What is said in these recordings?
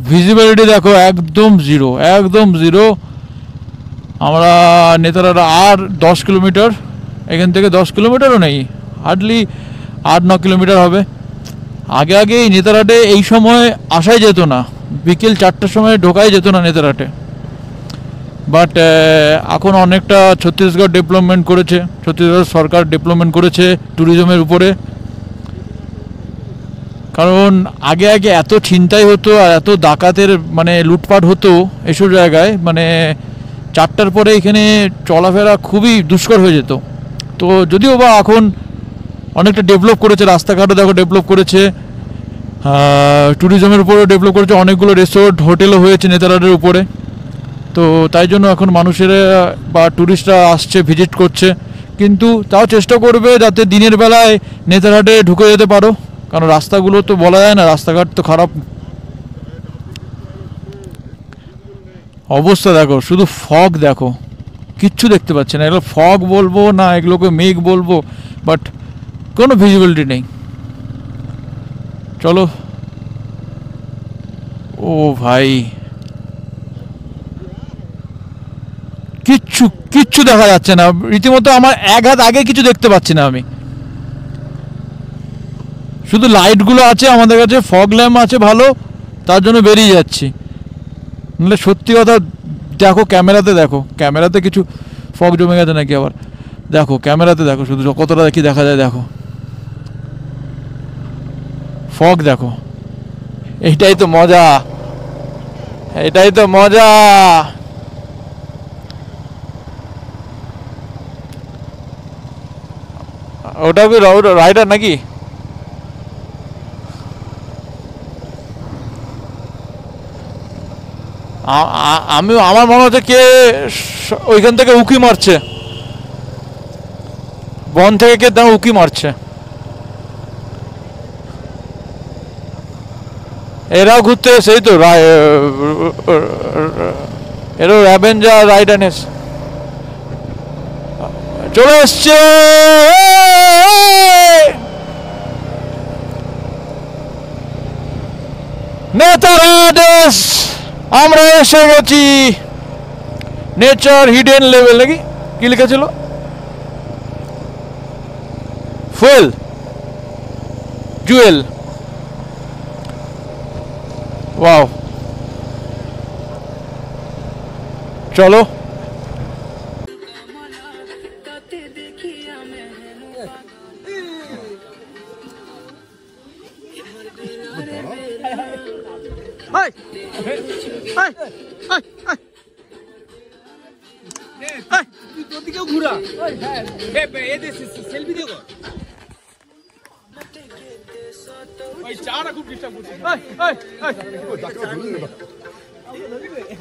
Visibility দেখো একদম zero, একদম জিরো। আমরা নেতারাটা আর 10 কিলোমিটার, এখান থেকে 10 কিলোমিটারও নেই, হার্ডলি 8-9 কিলোমিটার হবে। আগে আগে এই নেতারহাটে এই সময় আসাই যেত না, বিকেল 4টার সময় ঢোকাই যেত না নেতারহাটে। বাট এখন অনেকটা ছত্তিশগড় ডেভেলপমেন্ট করেছে, ছত্তিশগড় সরকার ডেভেলপমেন্ট করেছে ট্যুরিজমের উপরে। কারণ আগে আগে এত ছিনতাই হতো আর এত ডাকাতের মানে লুটপাট হতো এসব জায়গায়, মানে 4টার পরে এখানে চলাফেরা খুবই দুষ্কর হয়ে যেত। তো যদিও বা এখন অনেকটা ডেভেলপ করেছে, রাস্তাঘাটও দেখো ডেভেলপ করেছে, ট্যুরিজমের উপরেও ডেভেলপ করেছে, অনেকগুলো রিসোর্ট হোটেলও হয়েছে নেতারহাটের উপরে। তো তাই জন্য এখন মানুষেরা বা ট্যুরিস্টরা আসছে, ভিজিট করছে। কিন্তু তাও চেষ্টা করবে যাতে দিনের বেলায় নেতারহাটে ঢুকে যেতে পারো, কারণ রাস্তাগুলো তো বলা যায় না, রাস্তাঘাট তো খারাপ অবস্থা। দেখো শুধু ফগ, দেখো কিচ্ছু দেখতে পাচ্ছি না। এগুলো ফগ বলবো না এগুলোকে মেঘ বলবো, বাট কোনো ভিজিবিলিটি নেই। চলো, ও ভাই কিচ্ছু কিচ্ছু দেখা যাচ্ছে না, রীতিমতো আমার এক হাত আগে কিছু দেখতে পাচ্ছি না আমি। শুধু লাইটগুলো আছে আমাদের কাছে, ফগ ল্যাম্প আছে ভালো, তার জন্য বেরিয়ে যাচ্ছি। নাহলে সত্যি কথা দেখো, ক্যামেরাতে দেখো, ক্যামেরাতে কিছু ফগ জমে গেছে নাকি আবার, দেখো ক্যামেরাতে দেখো শুধু কতটা কি দেখা যায়, দেখো ফগ দেখো। এইটাই তো মজা, এটাই তো মজা। ওটা কি রাইডার নাকি? আমি আমার মনে হচ্ছে কে ওইখান থেকে উকি মারছে, বন থেকে কে দাও উকি মারছে। এরাও ঘুরতে সেই তো এরাও অ্যাভেঞ্জার রাইডার চলে এসছে। নেতারহাট আমরা এসে গেছি। নেচার হিডেন লেভেল নাকি কি লেখা ছিল, ফুল জুয়েল, ওয়াও। চলো ঘুরা সেলফি দেখো, চাটা খুব ডিস্টার্ব করছে।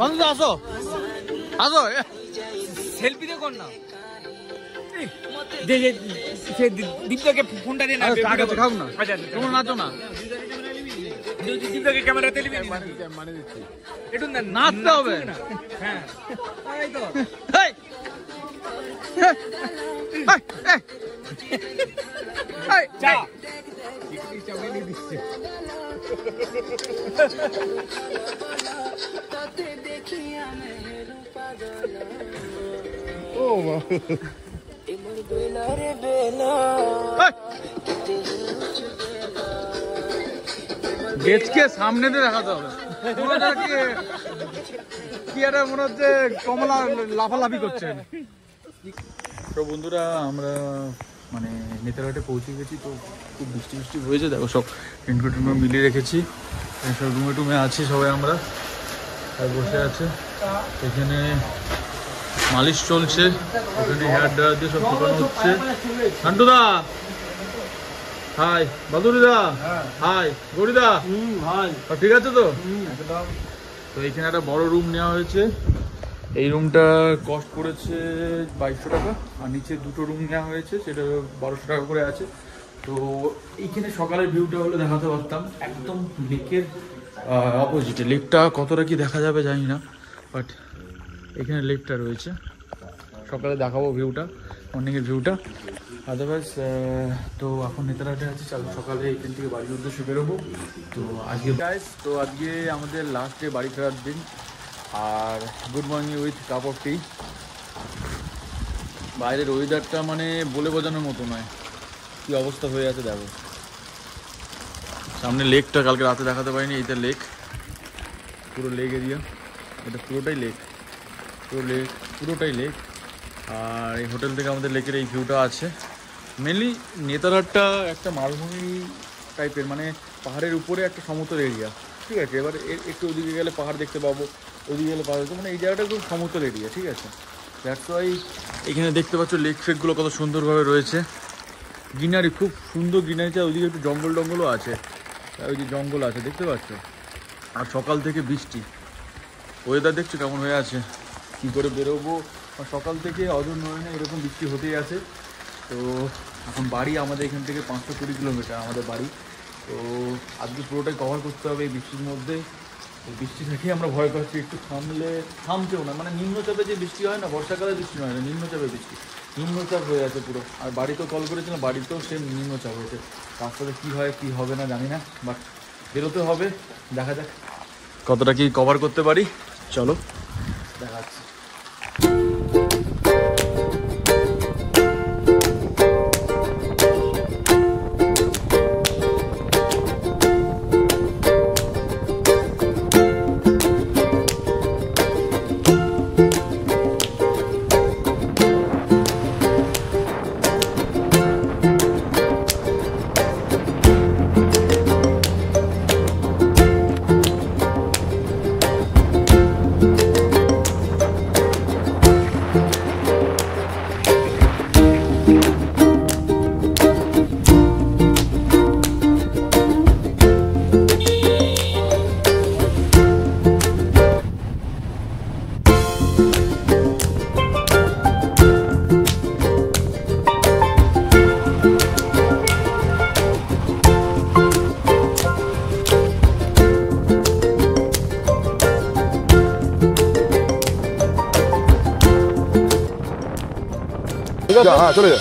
বন্ধু আসো আসো, সেলফি দেখো না। দীপদাকে ফোনটা দিয়ে না, খাও না, তোমরা নাচো না, দীপদাকে ক্যামেরা তেলি মানে দিচ্ছি, একটু নাচতে হবে। হ্যাঁ এই তো গেজকে সামনে দিয়ে দেখাতে হবে। কি একটা মনে হচ্ছে কমলা লাফালাফি করছে। তো বন্ধুরা আমরা মানে নেতারহাটে পৌঁছে গেছি। তো খুব বৃষ্টি বৃষ্টি হয়েছে, দেখো সব টেন্টু টেন্টু মিলিয়ে রেখেছি, সব রুমে টুমে আছি সবাই, আমরা আর বসে আছে। এখানে মালিশ চলছে, ওখানে হেয়ার ড্রায়ার দিয়ে সব শুকানো হচ্ছে। হান্টুদা হাই, বাদুরিদা হাই, গরিদা হাই, ঠিক আছে তো? তো এখানে একটা বড় রুম নেওয়া হয়েছে। এই রুমটা কস্ট পড়েছে 2200 টাকা, আর নিচে দুটো রুম নেওয়া হয়েছে, সেটা 1200 টাকা করে আছে। তো এইখানে সকালের ভিউটা হলে দেখাতে পারতাম, একদম লেকের অপোজিটে। লেকটা কতটা কি দেখা যাবে জানি না, বাট এখানে লেকটা রয়েছে। সকালে দেখাবো ভিউটা, মর্নিংয়ের ভিউটা। আদারওয়াইজ তো এখন নেতারহাটে আছি, সকালে এখান থেকে বাড়ির উদ্দেশ্যে বেরোবো। তো আজকে গাইস, তো আজকে আমাদের লাস্ট ডে বাড়ি ফেরার দিন। আর good morning with cup of tea. বাইরের ওয়েদারটা মানে বলে বোঝানোর মতো নয়, কী অবস্থা হয়ে আছে দেখো। সামনে লেকটা কালকে রাতে দেখাতে পারিনি, এইটা লেক, পুরো লেক এরিয়া, এটা পুরোটাই লেক, পুরোটাই লেক। আর এই হোটেল থেকে আমাদের লেকের এই ভিউটা আছে। মেনলি নেতারহাটটা একটা মালভূমি টাইপের, মানে পাহাড়ের উপরে একটা সমতল এরিয়া, ঠিক আছে। এবার একটু ওদিকে গেলে পাহাড় দেখতে পাবো, ওদিকে গেলে পাহাড়, মানে এই জায়গাটা খুব সমতল এরিয়া, ঠিক আছে। দ্যাটস ওয়াই এখানে দেখতে পাচ্ছ লেক ফেকগুলো কত সুন্দরভাবে রয়েছে, গ্রিনারি, খুব সুন্দর গ্রিনারিটা। ওইদিকে একটু জঙ্গলও আছে, ওই যে জঙ্গল আছে দেখতে পাচ্ছ। আর সকাল থেকে বৃষ্টি, ওয়েদার দেখছো কেমন হয়ে আছে, কী করে বেরোবো। সকাল থেকে অজর নয়নে এরকম বৃষ্টি হতেই আছে। তো এখন বাড়ি আমাদের এখান থেকে 520 কিলোমিটার আমাদের বাড়ি। তো আজকে পুরোটাই কভার করতে হবে এই বৃষ্টির মধ্যে। বৃষ্টি থেকেই আমরা ভয় পাচ্ছি, একটু থামছেও না, মানে নিম্নচাপে যে বৃষ্টি হয় না, বর্ষাকালে বৃষ্টি হয় না, নিম্নচাপে বৃষ্টি, নিম্নচাপ হয়ে আছে পুরো। আর বাড়িতেও কল করেছিলাম, বাড়িতেও সেম নিম্নচাপ হয়েছে। রাস্তাতে কী হয় কী হবে না জানি না, বাট বেরোতে হবে, দেখা যাক কতটা কি কভার করতে পারি। চলো দেখাচ্ছি। হ্যাঁ চলে যা।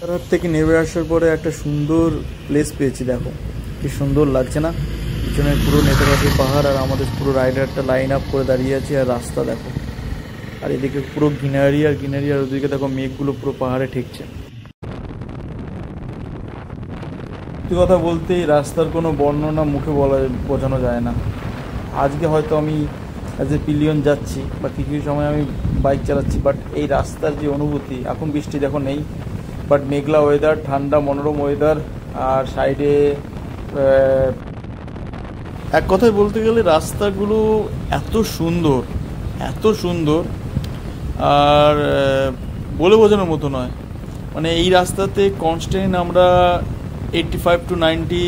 রাত থেকে নেমে আসার পরে একটা সুন্দর প্লেস পেয়েছি, দেখো কি সুন্দর লাগছে না। পিছনে পুরো নেতারহাটের পাহাড়, আর আমাদের পুরো রাইডারটা লাইন আপ করে দাঁড়িয়ে আছে, আর রাস্তা দেখো, আর এদিকে পুরো গ্রিনারি আর গ্রিনারি, আর ওদিকে দেখো মেঘগুলো পুরো পাহাড়ে ঠেকছে। সত্যি কথা বলতে এই রাস্তার কোনো বর্ণনা মুখে বোঝানো যায় না। আজকে হয়তো আমি অ্যাজ এ পিলিয়ন যাচ্ছি বা কিছু সময় আমি বাইক চালাচ্ছি, বাট এই রাস্তার যে অনুভূতি, এখন বৃষ্টি দেখো নেই, বাট মেঘলা ওয়েদার, ঠান্ডা মনোরম ওয়েদার, আর সাইডে এক কথায় বলতে গেলে রাস্তাগুলো এত সুন্দর আর বলে বোঝানোর মতো নয়। মানে এই রাস্তাতে কনস্ট্যান্ট আমরা 85 to 90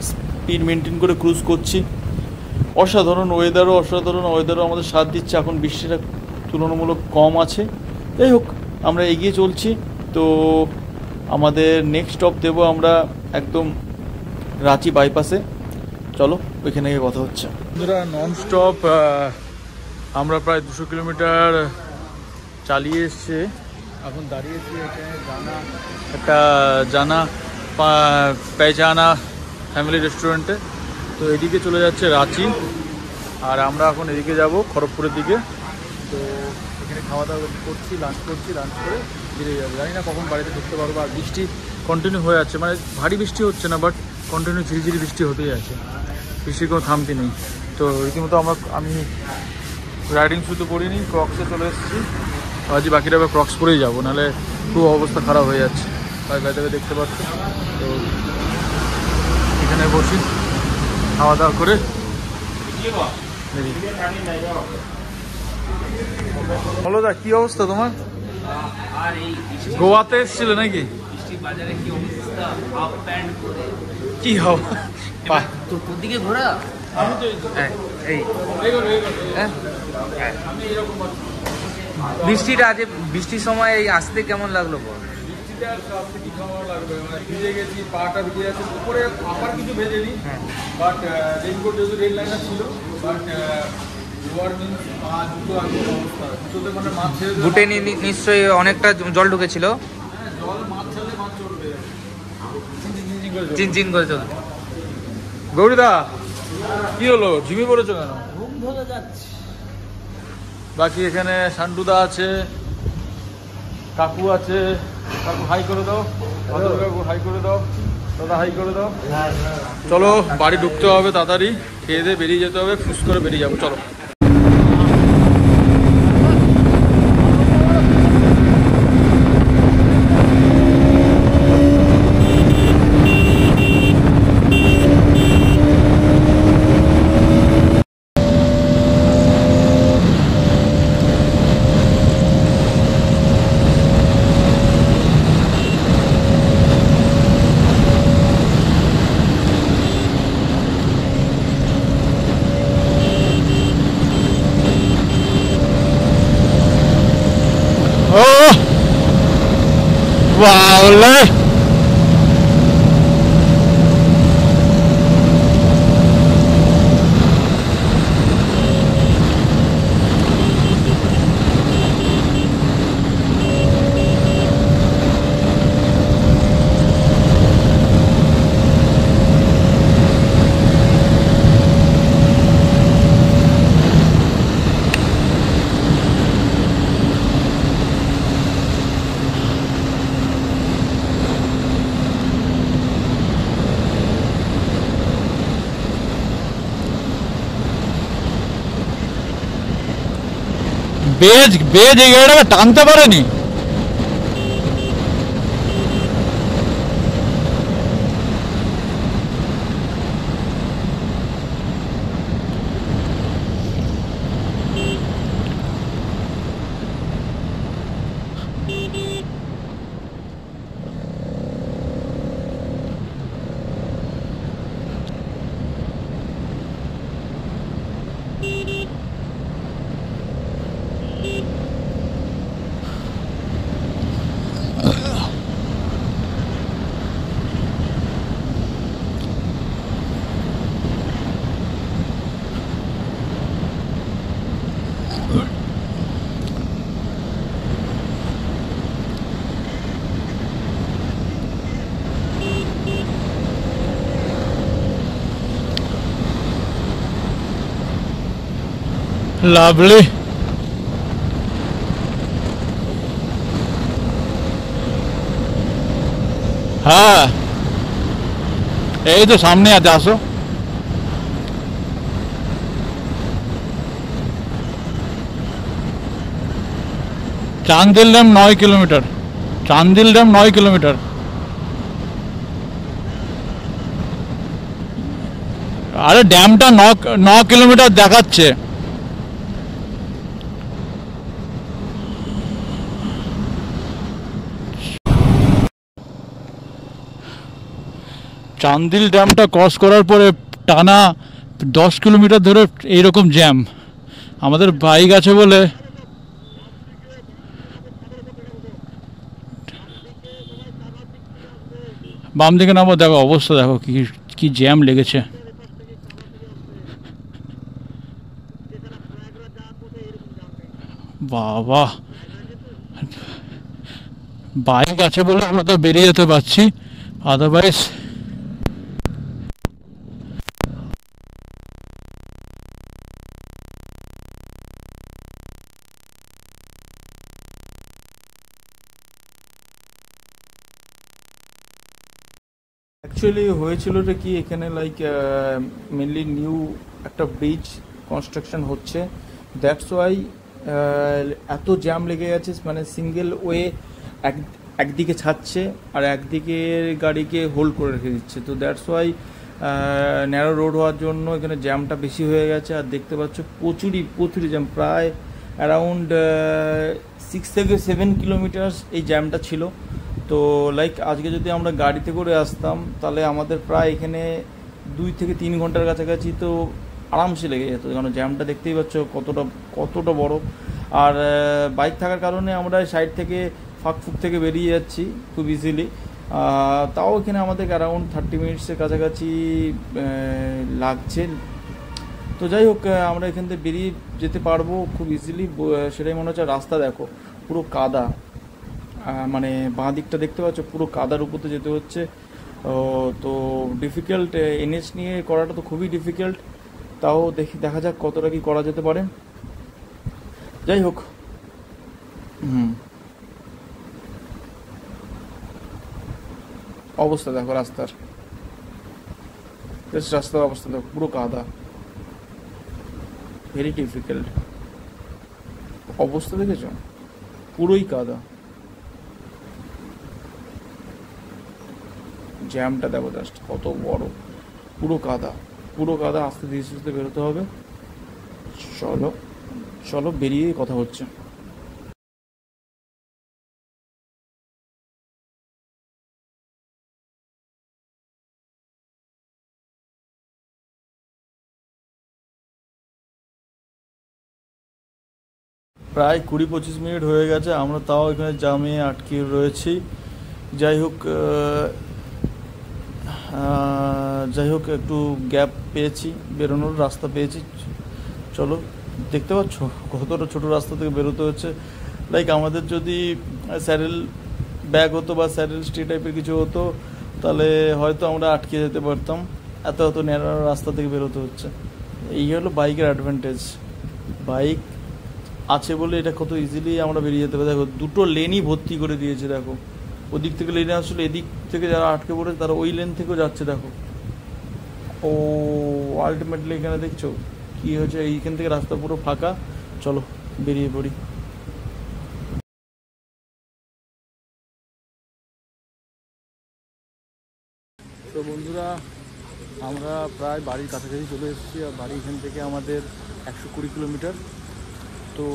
স্পিড মেনটেন করে ক্রুজ করছি। অসাধারণ ওয়েদারও আমাদের সাথ দিচ্ছে। এখন বৃষ্টিটা তুলনামূলক কম আছে। যাই হোক, আমরা এগিয়ে চলছি। তো আমাদের নেক্সট স্টপ দেবো আমরা একদম রাঁচি বাইপাসে। চলো ওইখানে গিয়ে কথা হচ্ছে। বন্ধুরা, নন স্টপ আমরা প্রায় 200 কিলোমিটার চালিয়ে এসছে। এখন দাঁড়িয়েছি এখানে জানা পেচানা ফ্যামিলি রেস্টুরেন্টে। তো এদিকে চলে যাচ্ছে রাঁচি, আর আমরা এখন এদিকে যাব খড়গপুরের দিকে। তো এখানে খাওয়া দাওয়া করছি, লাঞ্চ করে ফিরে যাবো। জানি না কখন বাড়িতে ঢুকতে পারবো। আর বৃষ্টি কন্টিনিউ হয়ে আছে, মানে ভারী বৃষ্টি হচ্ছে না, বাট কন্টিনিউ ঝিরিঝিরি বৃষ্টি হতেই আছে, বৃষ্টির কোনো থামতি নেই। তো রীতিমতো আমি রাইডিং শু তো পরিনি, ক্রক্সে চলে এসেছি। আজই বাকিটা আবার ক্রক্স পরেই যাবো, নাহলে খুব অবস্থা খারাপ হয়ে যাচ্ছে। গায়ে থেকে দেখতে পাচ্ছি। তো এখানে বসি, খাওয়া দাওয়া করে বলো দা, কি অবস্থা তোমার? গোয়াতে এসেছিলে নাকি? কি হবা তোর দিকে ঘোরা? আমি তো বৃষ্টিটা আজ, বৃষ্টির সময় এই আসতে কেমন লাগলো? বৃষ্টিটা আসতে কি কেমন লাগবে, মানে ভিজে গেছি, পাটা ভিজে যাচ্ছে, উপরে আবার কিছু ভেজেনি। বাট রেইনকোট যেহেতু রেল লাইনার ছিল, বাট লোয়ার মিন্স পা জুতো একদম অবস্থা, জুতোতে মানে মাছ ছেড়ে বুটে নিশ্চয়ই অনেকটা জল ঢুকেছিল। জল মাছ ছাড়লে মাছ চলবে, চিনচিন করে চলবে। গৌরীদা কি হলো, ঝিমি পড়েছো কেন? ঘুম ধরে যাচ্ছে। বাকি এখানে সান্টুদা আছে, কাকু আছে। কাকু হাই করে দাও, কাকু হাই করে দাও, দাদা হাই করে দাও। চলো বাড়ি ঢুকতে হবে, তাড়াতাড়ি খেয়ে দিয়ে বেরিয়ে যেতে হবে, ফুস করে বেরিয়ে যাবো। চলো। Vale. বেজ এই গাড়িটাকে টানতে পারেনি। Lovely. হ্যাঁ এই তো সামনে আছে, আসো। Chandil dam 9 kilometre, Chandil dam 9 kilometre. আরে ড্যামটা 9 কিলোমিটার দেখাচ্ছে। চান্দিল ড্যামটা ক্রস করার পরে টানা 10 কিলোমিটার ধরে এইরকম জ্যাম। আমাদের বাইক আছে বলে বাম দিকে নামো, দেখো অবস্থা, দেখো কি জ্যাম লেগেছে। বাবা, বাইক আছে বলে আমরা তো বেরিয়ে যেতে পারছি, আদারওয়াইজ অ্যাকচুয়ালি হয়েছিলটা কি, এখানে লাইক মেনলি নিউ একটা ব্রিজ কনস্ট্রাকশন হচ্ছে, দ্যাটস ওয়াই এত জ্যাম লেগে গেছে, মানে সিঙ্গেল ওয়ে একদিকে ছাড়ছে আর একদিকে গাড়িকে হোল্ড করে রেখে দিচ্ছে। তো দ্যাটস ওয়াই ন্যারো রোড হওয়ার জন্য এখানে জ্যামটা বেশি হয়ে গেছে। আর দেখতে পাচ্ছ প্রচুরই জ্যাম, প্রায় অ্যারাউন্ড 6 থেকে 7 কিলোমিটার্স এই জ্যামটা ছিল। তো লাইক আজকে যদি আমরা গাড়িতে করে আসতাম তাহলে আমাদের প্রায় এখানে 2 থেকে 3 ঘন্টার কাছাকাছি তো আরামসে লেগে যেত, কারণ জ্যামটা দেখতেই পাচ্ছ কতটা বড়। আর বাইক থাকার কারণে আমরা সাইড থেকে ফাঁক থেকে বেরিয়ে যাচ্ছি খুব ইজিলি। তাও এখানে আমাদের অ্যারাউন্ড 30 মিনিটসের কাছাকাছি লাগছে। তো যাই হোক, আমরা এখান থেকে বেরিয়ে যেতে পারবো খুব ইজিলি, সেটাই মনে হচ্ছে। রাস্তা দেখো পুরো কাদা, মানে বাঁ দিকটা দেখতে পাচ্ছ পুরো কাদার উপরে যেতে হচ্ছে। তো ডিফিকাল্ট, এনএস নিয়ে করাটা তো খুবই ডিফিকাল্ট। তাও দেখা যাক কতটা কি করা যেতে পারে। যাই হোক, অবস্থা দেখো রাস্তার অবস্থা দেখো, পুরো কাদা, ভেরি ডিফিকাল্ট অবস্থা, দেখেছো পুরোই কাদা। জ্যামটা দেখো জাস্ট কত বড়, পুরো কাদা। আস্তে ধীরে বেরোতে হবে। চলো বেরিয়ে কথা হচ্ছে। প্রায় 20-25 মিনিট হয়ে গেছে, আমরা তাও এখানে জামে আটকে রয়েছি। যাই হোক একটু গ্যাপ পেয়েছি, বেরোনোর রাস্তা পেয়েছি। চলো, দেখতে পাচ্ছ কতটা ছোট রাস্তা থেকে বেরোতে হচ্ছে। লাইক আমাদের যদি স্যাডেল ব্যাগ হতো বা স্যাডেল স্টে টাইপের কিছু হতো তাহলে হয়তো আমরা আটকে যেতে পারতাম, এত ন্যারো রাস্তা থেকে বেরোতে হচ্ছে। এই হলো বাইকের অ্যাডভান্টেজ, বাইক আছে বলে এটা কত ইজিলি আমরা বেরিয়ে যেতে পারি। দেখো 2টো লেনই ভর্তি করে দিয়েছে, দেখো ওদিক থেকে লেনে আসলে এদিক থেকে যারা আটকে পড়েছে তারা ওই লেন থেকেও যাচ্ছে। দেখো ও আলটিমেটলি এখানে দেখছো কি হয়েছে, এইখান থেকে রাস্তা পুরো ফাঁকা। চলো বেরিয়ে পড়ি। তো বন্ধুরা, আমরা প্রায় বাড়ির কাছাকাছি চলে এসেছি। আর বাড়ি এখান থেকে আমাদের 120 কিলোমিটার। তো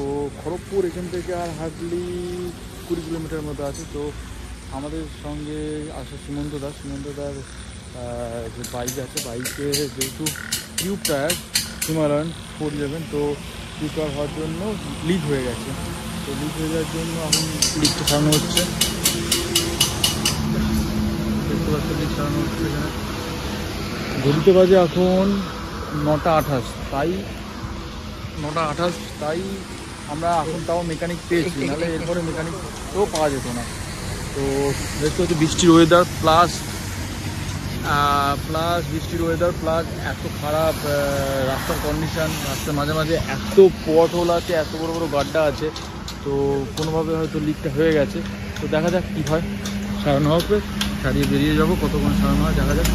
খড়গপুর এখান থেকে আর হার্ডলি 20 কিলোমিটার মতো আছে। তো আমাদের সঙ্গে আছে সুমন্তদার যে বাইক আছে, বাইকে যেহেতু টিউব টায়ার হিমালয়ান 411, তো টিউব টায়ার হওয়ার জন্য লিক হয়ে গেছে। তো লিক হয়ে যাওয়ার জন্য এখন লিকটা সারানো হচ্ছে, দেখতে পাচ্ছি লিক সারানো হচ্ছে। এখানে ঘড়িতে বাজে এখন 9:28, তাই আমরা এখন তাও মেকানিক পেয়েছি, নাহলে এরপরে মেকানিকও পাওয়া যেত না। তো দেখতে হচ্ছে বৃষ্টির ওয়েদার প্লাস এত খারাপ রাস্তার কন্ডিশান, রাস্তার মাঝে মাঝে এত পট হোল আছে, এত বড় বড় গাড্ডা আছে। তো কোনোভাবে হয়তো লিকটা হয়ে গেছে। তো দেখা যাক কী হয়, সারানো হবে, সারিয়ে বেরিয়ে যাবো, কতক্ষণ সারানো হয় দেখা যাক।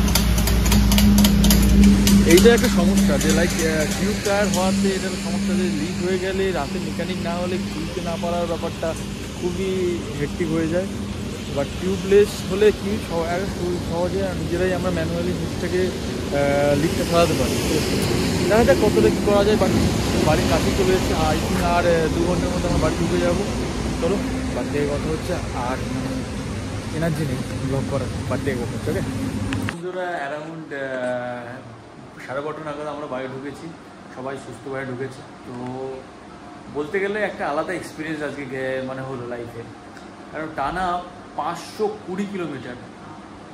এইটা একটা সমস্যা যে লাইক টিউব টায়ার হওয়াতে এটা সমস্যা, যে লিক হয়ে গেলে রাতে মেকানিক না হলে খুলতে না পারার ব্যাপারটা খুবই হেক্টিক হয়ে যায়। বাট টিউবলেস হলে কি সহজে নিজেরাই আমরা ম্যানুয়ালি থেকে লিকটা সরাতে পারি। দেখা যাক কতটা কী করা যায়। বাড়ির কাছে চলে এসেছে, আই থিঙ্ক আর 2 ঘন্টার মধ্যে আমরা বাড়ি ঢুকে যাবো। চলো বাড়ি থেকে কথা হচ্ছে, আর এনার্জি নেই ব্লগ করার, বাড়ি থেকে কথা হচ্ছে। ওকে বন্ধুরা, অ্যারাউন্ড 12:30 নাগাদ আমরা বাড়ি ঢুকেছি, সবাই সুস্থভাবে ঢুকেছি। তো বলতে গেলে একটা আলাদা এক্সপিরিয়েন্স আজকে মানে হলো লাইফে, কারণ টানা 520 কিলোমিটার,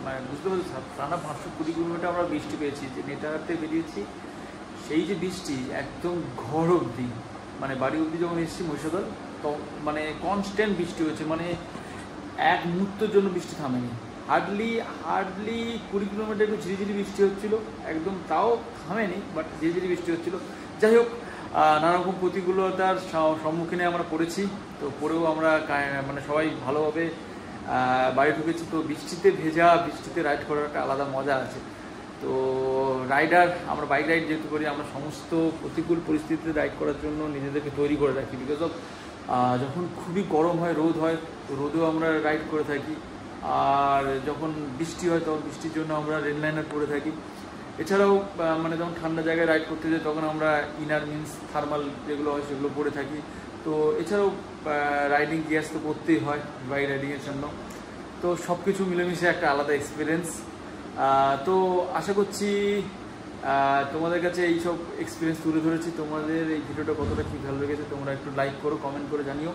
মানে বুঝতে পারছি টানা 520 কিলোমিটার আমরা বৃষ্টি পেয়েছি। যে নেটাতে বেরিয়েছি, সেই যে বৃষ্টি একদম ঘর অবধি, মানে বাড়ি অবধি যখন এসেছি মহিষাদল, তো মানে কনস্ট্যান্ট বৃষ্টি হয়েছে, মানে এক মুহূর্তের জন্য বৃষ্টি থামেনি। হার্ডলি 20 কিলোমিটার একটু ঝিরিঝিরি বৃষ্টি হচ্ছিলো, একদম তাও থামেনি, বাট ঝিরিঝিরি বৃষ্টি হচ্ছিলো। যাই হোক, নানারকম প্রতিকূলতার সম্মুখীনে আমরা পড়েছি। তো পরেও আমরা মানে সবাই ভালোভাবে বাড়ি ঢুকেছি। তো বৃষ্টিতে ভেজা, বৃষ্টিতে রাইড করার একটা আলাদা মজা আছে। তো রাইডার, আমরা বাইক রাইড যেহেতু করি, আমরা সমস্ত প্রতিকূল পরিস্থিতিতে রাইড করার জন্য নিজেদেরকে তৈরি করে রাখি। বিকজ অফ যখন খুবই গরম হয়, রোদ হয়, তো রোদেও আমরা রাইড করে থাকি। আর যখন বৃষ্টি হয় তখন বৃষ্টির জন্য আমরা রেন লাইনার পরে থাকি। এছাড়াও মানে যখন ঠান্ডা জায়গায় রাইড করতে যাই তখন আমরা ইনার মিন্স থার্মাল যেগুলো হয় সেগুলো পরে থাকি। তো এছাড়াও রাইডিং গিয়ার্স তো করতেই হয় বাইক রাইডিংয়ের জন্য। তো সব কিছু মিলেমিশে একটা আলাদা এক্সপিরিয়েন্স। তো আশা করছি তোমাদের কাছে এইসব এক্সপিরিয়েন্স তুলে ধরেছি। তোমাদের এই ভিডিওটা কতটা কী ভালো লেগেছে তোমরা একটু লাইক করো, কমেন্ট করে জানিও।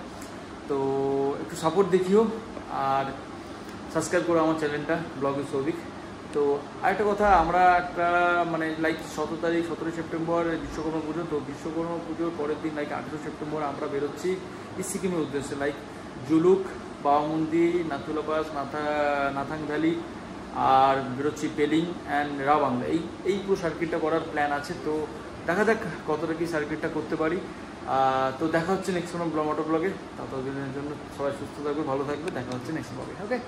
তো একটু সাপোর্ট দেখিও আর সাবস্ক্রাইব করো আমার চ্যানেলটা ব্লগ উইথ সৌভিক। তো আরেকটা কথা, আমরা একটা মানে লাইক 17 সেপ্টেম্বর বিশ্বকর্মা পুজো। তো বিশ্বকর্মা পুজোর পরের দিন লাইক 18 সেপ্টেম্বর আমরা বেরোচ্ছি সিকিমের উদ্দেশ্যে, লাইক জুলুক, বাওমুন্দি, নাথুলা পাস, নাথাং ভ্যালি, আর বেরোচ্ছি পেলিং অ্যান্ড রাবাংলা। এই পুরো সার্কিটটা করার প্ল্যান আছে। তো দেখা যাক কতটা কি সার্কিটটা করতে পারি। তো দেখা হচ্ছে নেক্সট কোনো মোটর ব্লগে। ততদিনের জন্য সবাই সুস্থ থাকবে, ভালো থাকবে। দেখা হচ্ছে নেক্সট ব্লগে। ওকে,